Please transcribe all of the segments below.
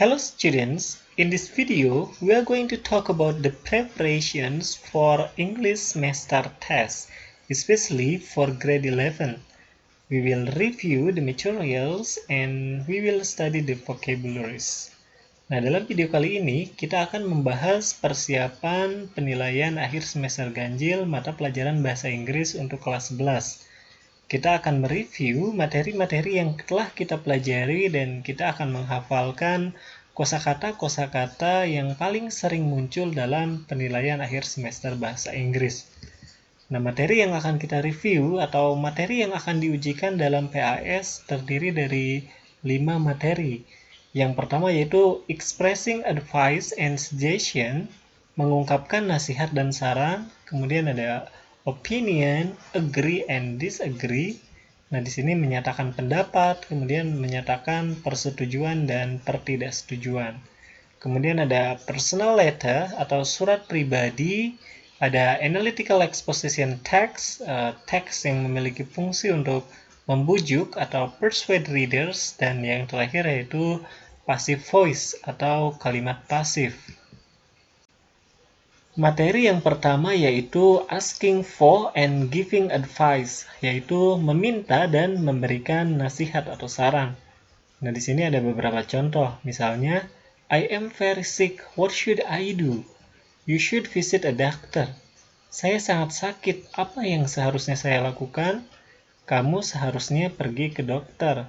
Hello students, in this video we are going to talk about the preparations for English semester test, especially for grade 11. We will review the materials and we will study the vocabularies. Nah, dalam video kali ini kita akan membahas persiapan penilaian akhir semester ganjil mata pelajaran bahasa Inggris untuk kelas 11. Kita akan mereview materi-materi yang telah kita pelajari dan kita akan menghafalkan kosakata-kosakata yang paling sering muncul dalam penilaian akhir semester bahasa Inggris. Nah, materi yang akan kita review atau materi yang akan diujikan dalam PAS terdiri dari 5 materi. Yang pertama yaitu expressing advice and suggestion, mengungkapkan nasihat dan saran. Kemudian ada opinion, agree and disagree. Nah, di sini menyatakan pendapat, kemudian menyatakan persetujuan dan pertidaksetujuan. Kemudian ada personal letter atau surat pribadi, ada analytical exposition text, teks yang memiliki fungsi untuk membujuk atau persuade readers, dan yang terakhir yaitu passive voice atau kalimat pasif. Materi yang pertama yaitu asking for and giving advice, yaitu meminta dan memberikan nasihat atau saran. Nah, di sini ada beberapa contoh. Misalnya, I am very sick, what should I do? You should visit a doctor. Saya sangat sakit, apa yang seharusnya saya lakukan? Kamu seharusnya pergi ke dokter.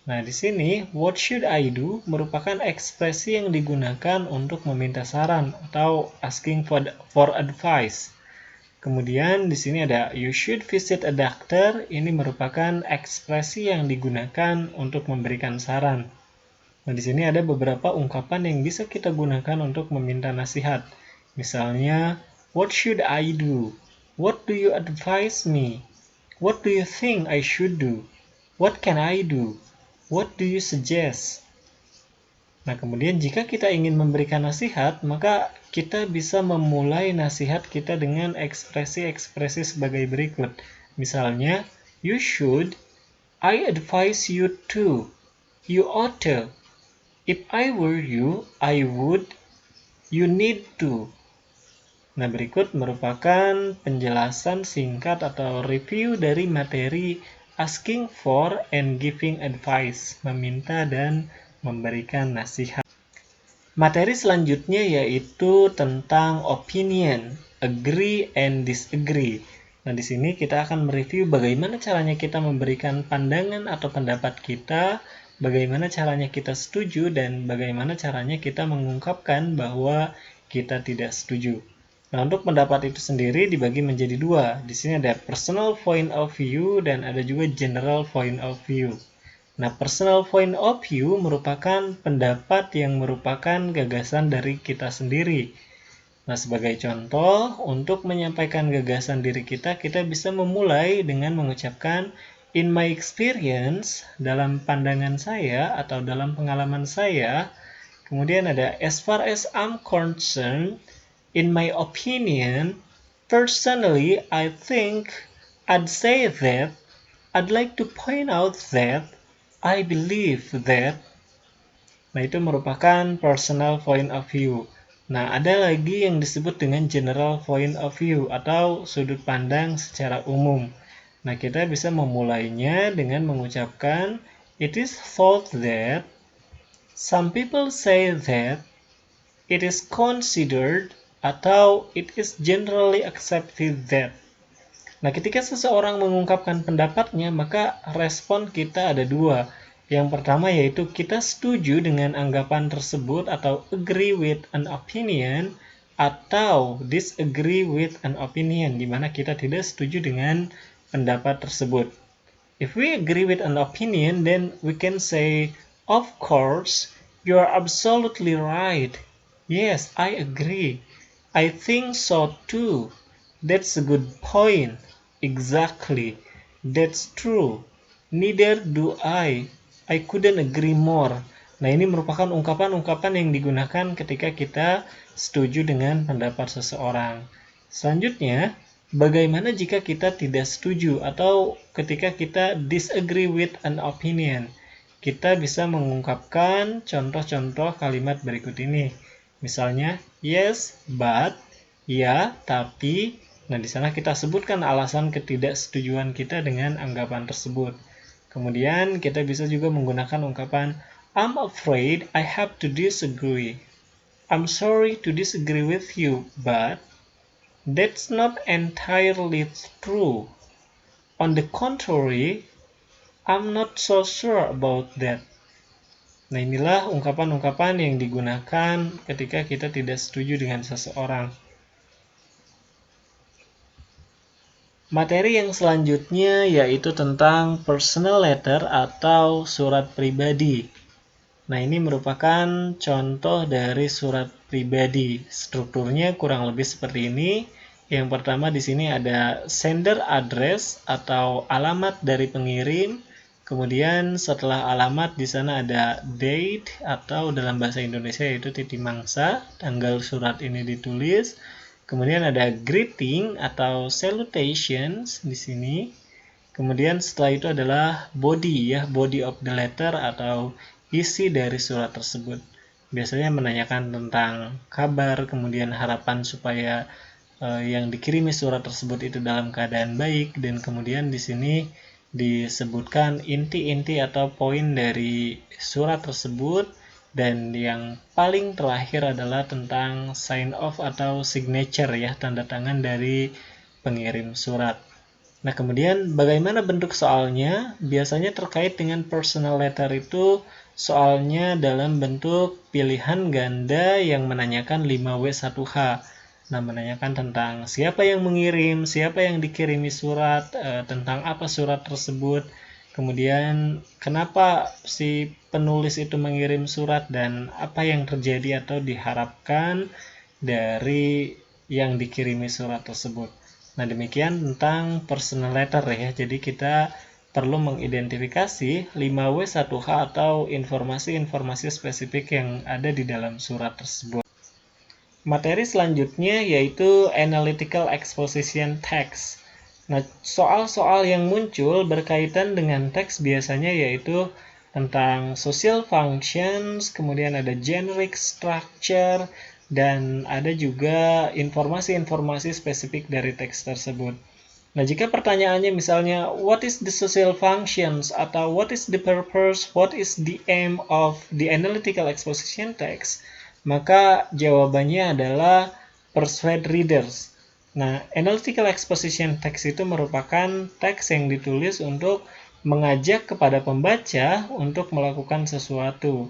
Nah, di sini what should I do merupakan ekspresi yang digunakan untuk meminta saran atau asking for advice. Kemudian di sini ada you should visit a doctor, ini merupakan ekspresi yang digunakan untuk memberikan saran. Nah, di sini ada beberapa ungkapan yang bisa kita gunakan untuk meminta nasihat. Misalnya, what should I do? What do you advise me? What do you think I should do? What can I do? What do you suggest? Nah, kemudian jika kita ingin memberikan nasihat, maka kita bisa memulai nasihat kita dengan ekspresi-ekspresi sebagai berikut. Misalnya, you should, I advise you to, you ought to, if I were you, I would, you need to. Nah, berikut merupakan penjelasan singkat atau review dari materi asking for and giving advice, meminta dan memberikan nasihat. Materi selanjutnya yaitu tentang opinion, agree and disagree. Nah, di sini kita akan mereview bagaimana caranya kita memberikan pandangan atau pendapat kita, bagaimana caranya kita setuju, dan bagaimana caranya kita mengungkapkan bahwa kita tidak setuju. Nah, untuk pendapat itu sendiri dibagi menjadi dua. Di sini ada personal point of view dan ada juga general point of view. Nah, personal point of view merupakan pendapat yang merupakan gagasan dari kita sendiri. Nah, sebagai contoh, untuk menyampaikan gagasan diri kita, kita bisa memulai dengan mengucapkan in my experience, dalam pandangan saya atau dalam pengalaman saya. Kemudian ada as far as I'm concerned, in my opinion, personally, I think I'd say that, I'd like to point out that, I believe that. Nah, itu merupakan personal point of view. Nah, ada lagi yang disebut dengan general point of view atau sudut pandang secara umum. Nah, kita bisa memulainya dengan mengucapkan it is thought that, some people say that, it is considered, atau it is generally accepted that. Nah, ketika seseorang mengungkapkan pendapatnya, maka respon kita ada dua. Yang pertama yaitu kita setuju dengan anggapan tersebut atau agree with an opinion, atau disagree with an opinion, di mana kita tidak setuju dengan pendapat tersebut. If we agree with an opinion, then we can say, of course, you are absolutely right. Yes, I agree. I think so too. That's a good point. Exactly. That's true. Neither do I. I couldn't agree more. Nah, ini merupakan ungkapan-ungkapan yang digunakan ketika kita setuju dengan pendapat seseorang. Selanjutnya, bagaimana jika kita tidak setuju atau ketika kita disagree with an opinion? kita bisa mengungkapkan contoh-contoh kalimat berikut ini. Misalnya, yes, but, ya, tapi. Nah, di sana kita sebutkan alasan ketidaksetujuan kita dengan anggapan tersebut. Kemudian kita bisa juga menggunakan ungkapan I'm afraid I have to disagree. I'm sorry to disagree with you, but that's not entirely true. On the contrary, I'm not so sure about that. Nah, inilah ungkapan-ungkapan yang digunakan ketika kita tidak setuju dengan seseorang. Materi yang selanjutnya yaitu tentang personal letter atau surat pribadi. Nah, ini merupakan contoh dari surat pribadi. Strukturnya kurang lebih seperti ini. Yang pertama di sini ada sender address atau alamat dari pengirim. Kemudian setelah alamat di sana ada date atau dalam bahasa Indonesia yaitu titik mangsa, tanggal surat ini ditulis. Kemudian ada greeting atau salutations di sini. Kemudian setelah itu adalah body ya, body of the letter atau isi dari surat tersebut. Biasanya menanyakan tentang kabar, kemudian harapan supaya yang dikirimi surat tersebut itu dalam keadaan baik, dan kemudian di sini disebutkan inti-inti atau poin dari surat tersebut, dan yang paling terakhir adalah tentang sign off atau signature ya, tanda tangan dari pengirim surat. Nah, kemudian bagaimana bentuk soalnya? Biasanya terkait dengan personal letter itu soalnya dalam bentuk pilihan ganda yang menanyakan 5W1H. Nah, menanyakan tentang siapa yang mengirim, siapa yang dikirimi surat, tentang apa surat tersebut, kemudian kenapa si penulis itu mengirim surat, dan apa yang terjadi atau diharapkan dari yang dikirimi surat tersebut. Nah, demikian tentang personal letter ya. Jadi kita perlu mengidentifikasi 5W1H atau informasi-informasi spesifik yang ada di dalam surat tersebut. Materi selanjutnya yaitu analytical exposition text. Nah, soal-soal yang muncul berkaitan dengan teks biasanya yaitu tentang social functions, kemudian ada generic structure, dan ada juga informasi-informasi spesifik dari teks tersebut. Nah, jika pertanyaannya misalnya, what is the social functions, atau what is the purpose, what is the aim of the analytical exposition text, maka jawabannya adalah persuade readers. Nah, analytical exposition text itu merupakan teks yang ditulis untuk mengajak kepada pembaca untuk melakukan sesuatu.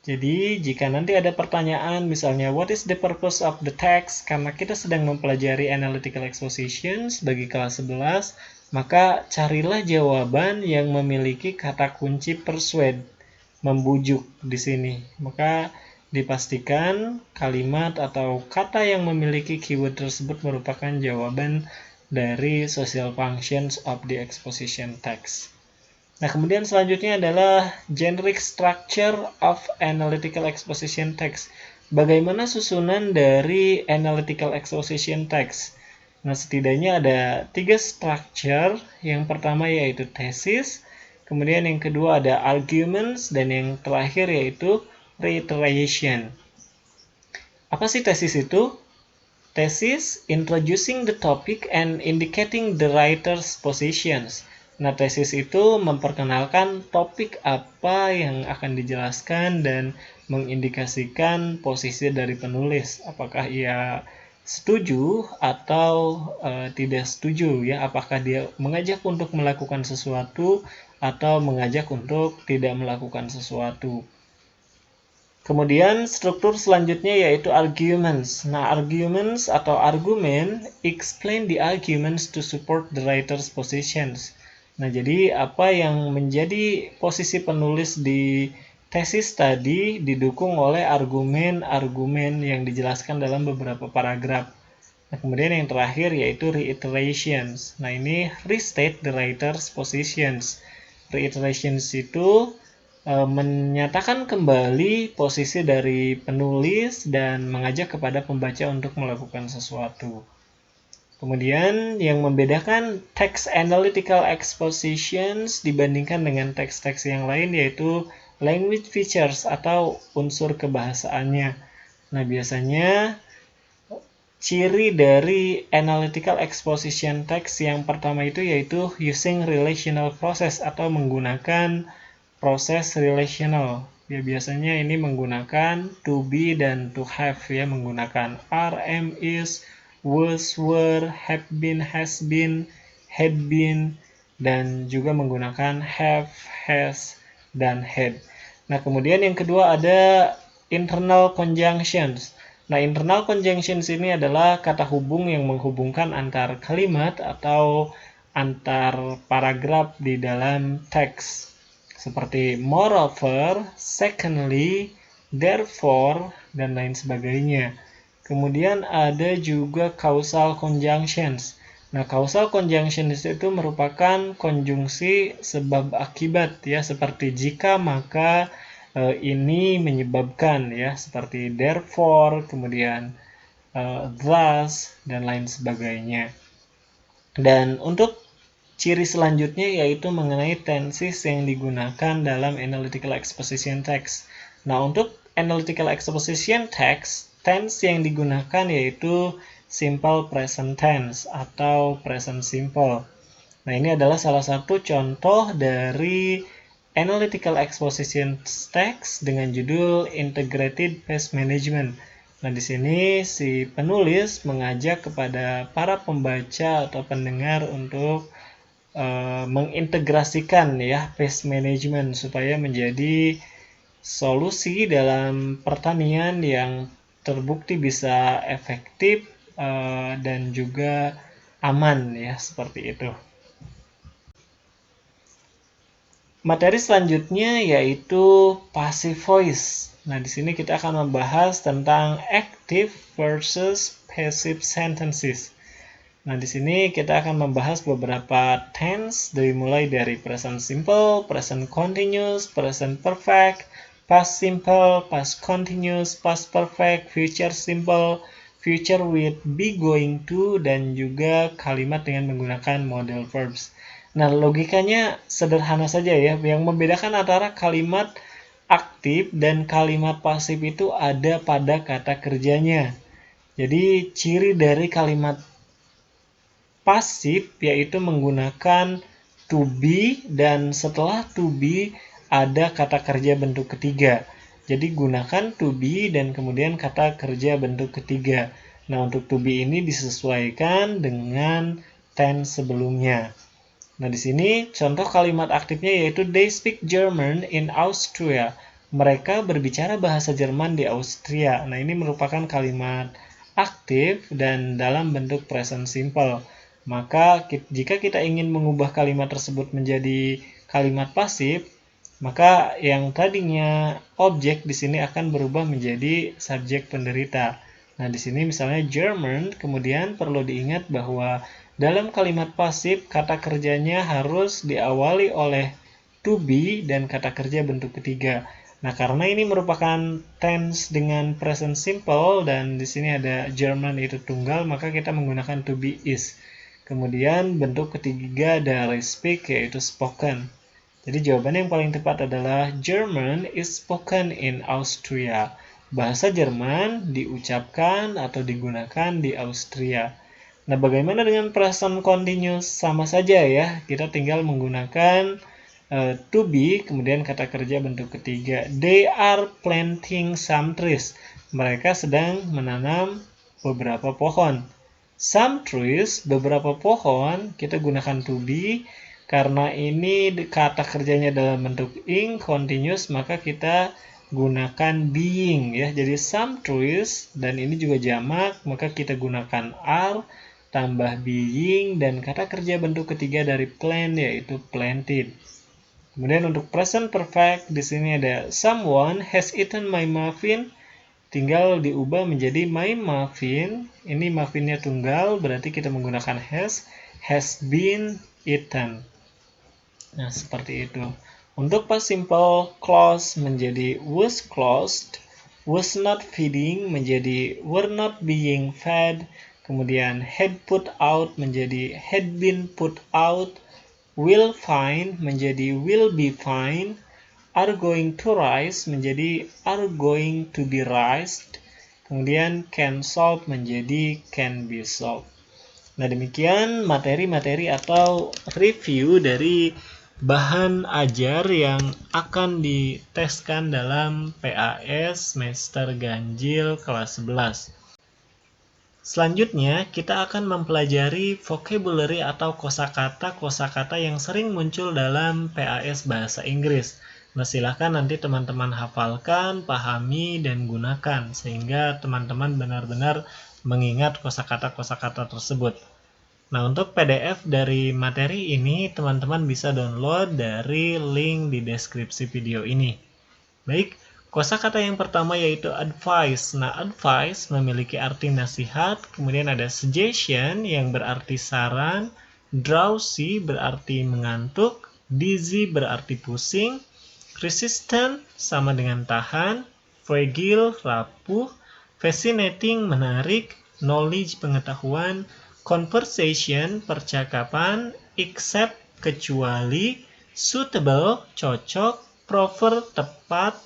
Jadi, jika nanti ada pertanyaan, misalnya, what is the purpose of the text? Karena kita sedang mempelajari analytical expositions bagi kelas 11, maka carilah jawaban yang memiliki kata kunci persuade, membujuk di sini. Maka dipastikan kalimat atau kata yang memiliki keyword tersebut merupakan jawaban dari social functions of the exposition text. Nah, kemudian selanjutnya adalah generic structure of analytical exposition text. Bagaimana susunan dari analytical exposition text? Nah, setidaknya ada 3 structure. Yang pertama yaitu thesis, kemudian yang kedua ada arguments, dan yang terakhir yaitu reiteration. Apa sih tesis itu? Thesis, introducing the topic and indicating the writer's positions. Nah, tesis itu memperkenalkan topik apa yang akan dijelaskan dan mengindikasikan posisi dari penulis. Apakah ia setuju atau tidak setuju ya? Apakah dia mengajak untuk melakukan sesuatu atau mengajak untuk tidak melakukan sesuatu. Kemudian struktur selanjutnya yaitu arguments. Nah, arguments atau argumen explain the arguments to support the writer's positions. Nah, jadi apa yang menjadi posisi penulis di tesis tadi didukung oleh argumen-argumen yang dijelaskan dalam beberapa paragraf. Nah, kemudian yang terakhir yaitu reiterations. Nah, ini restate the writer's positions. Reiterations itu menyatakan kembali posisi dari penulis dan mengajak kepada pembaca untuk melakukan sesuatu. Kemudian yang membedakan text analytical expositions dibandingkan dengan teks-teks yang lain yaitu language features atau unsur kebahasaannya. Nah, biasanya ciri dari analytical exposition text yang pertama itu yaitu using relational process atau menggunakan proses relational. Ya, biasanya ini menggunakan to be dan to have, ya, menggunakan are, am, is, was, were, have been, has been, had been, dan juga menggunakan have, has, dan had. Nah, kemudian yang kedua ada internal conjunctions. Nah, internal conjunctions ini adalah kata hubung yang menghubungkan antar kalimat atau antar paragraf di dalam teks. Seperti moreover, secondly, therefore, dan lain sebagainya. Kemudian ada juga causal conjunctions. Nah, causal conjunctions itu merupakan konjungsi sebab akibat, ya, seperti jika, maka, ini menyebabkan, ya, seperti therefore, kemudian thus, dan lain sebagainya. Dan untuk ciri selanjutnya yaitu mengenai tenses yang digunakan dalam analytical exposition text. Nah, untuk analytical exposition text, tense yang digunakan yaitu simple present tense atau present simple. Nah, ini adalah salah satu contoh dari analytical exposition text dengan judul Integrated Past Management. Nah, di sini si penulis mengajak kepada para pembaca atau pendengar untuk mengintegrasikan, ya, pest management supaya menjadi solusi dalam pertanian yang terbukti bisa efektif dan juga aman, ya, seperti itu. Materi selanjutnya yaitu passive voice. Nah, di sini kita akan membahas tentang active versus passive sentences. Nah, di sini kita akan membahas beberapa tense mulai dari present simple, present continuous, present perfect, past simple, past continuous, past perfect, future simple, future with be going to, dan juga kalimat dengan menggunakan modal verbs. Nah, logikanya sederhana saja, ya. Yang membedakan antara kalimat aktif dan kalimat pasif itu ada pada kata kerjanya. Jadi, ciri dari kalimat pasif yaitu menggunakan to be dan setelah to be ada kata kerja bentuk ketiga. Jadi gunakan to be dan kemudian kata kerja bentuk ketiga. Nah, untuk to be ini disesuaikan dengan tense sebelumnya. Nah, di sini contoh kalimat aktifnya yaitu they speak German in Austria. Mereka berbicara bahasa Jerman di Austria. Nah, ini merupakan kalimat aktif dan dalam bentuk present simple. Maka jika kita ingin mengubah kalimat tersebut menjadi kalimat pasif, maka yang tadinya objek di sini akan berubah menjadi subjek penderita. Nah, di sini misalnya German, kemudian perlu diingat bahwa dalam kalimat pasif kata kerjanya harus diawali oleh to be dan kata kerja bentuk ketiga. Nah, karena ini merupakan tense dengan present simple dan di sini ada German itu tunggal, maka kita menggunakan to be is. Kemudian bentuk ketiga dari speak yaitu spoken. Jadi jawaban yang paling tepat adalah German is spoken in Austria. Bahasa Jerman diucapkan atau digunakan di Austria. Nah, bagaimana dengan present continuous? Sama saja, ya. Kita tinggal menggunakan to be, kemudian kata kerja bentuk ketiga. They are planting some trees. Mereka sedang menanam beberapa pohon. Some trees, beberapa pohon, kita gunakan to be. Karena ini kata kerjanya dalam bentuk ing, continuous, maka kita gunakan being, ya. Jadi some trees, dan ini juga jamak, maka kita gunakan are, tambah being, dan kata kerja bentuk ketiga dari plant, yaitu planted. Kemudian untuk present perfect, di sini ada someone has eaten my muffin. Tinggal diubah menjadi my muffin. Ini muffinnya tunggal, berarti kita menggunakan has been eaten. Nah, seperti itu. Untuk past simple, close menjadi was closed, was not feeding menjadi were not being fed, Kemudian had put out menjadi had been put out. Will find menjadi will be find. Are going to rise menjadi are going to be raised. Kemudian can solve menjadi can be solved. Nah, demikian materi-materi atau review dari bahan ajar yang akan diteskan dalam PAS semester ganjil kelas 11. Selanjutnya, kita akan mempelajari vocabulary atau kosakata yang sering muncul dalam PAS Bahasa Inggris. Nah, silahkan nanti teman-teman hafalkan, pahami, dan gunakan, sehingga teman-teman benar-benar mengingat kosakata tersebut. Nah, untuk PDF dari materi ini, teman-teman bisa download dari link di deskripsi video ini. Baik, kosakata yang pertama yaitu advice. Nah, advice memiliki arti nasihat, kemudian ada suggestion yang berarti saran, drowsy berarti mengantuk, dizzy berarti pusing, resistant sama dengan tahan, fragile rapuh, fascinating menarik, knowledge pengetahuan, conversation percakapan, except kecuali, suitable cocok, proper tepat,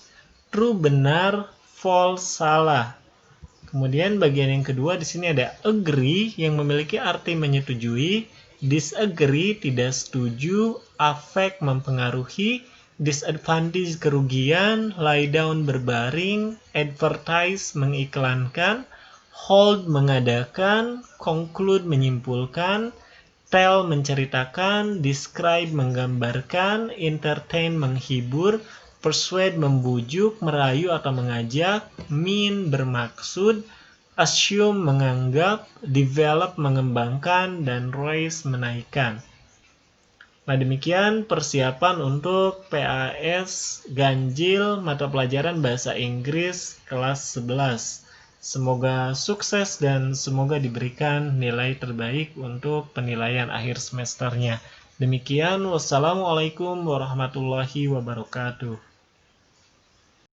true benar, false salah. Kemudian bagian yang kedua di sini ada agree yang memiliki arti menyetujui, disagree tidak setuju, affect mempengaruhi, disadvantage kerugian, lie down berbaring, advertise mengiklankan, hold mengadakan, conclude menyimpulkan, tell menceritakan, describe menggambarkan, entertain menghibur, persuade membujuk, merayu atau mengajak, mean bermaksud, assume menganggap, develop mengembangkan, dan raise menaikkan. Nah, demikian persiapan untuk PAS ganjil mata pelajaran Bahasa Inggris kelas 11. Semoga sukses dan semoga diberikan nilai terbaik untuk penilaian akhir semesternya. Demikian, wassalamualaikum warahmatullahi wabarakatuh.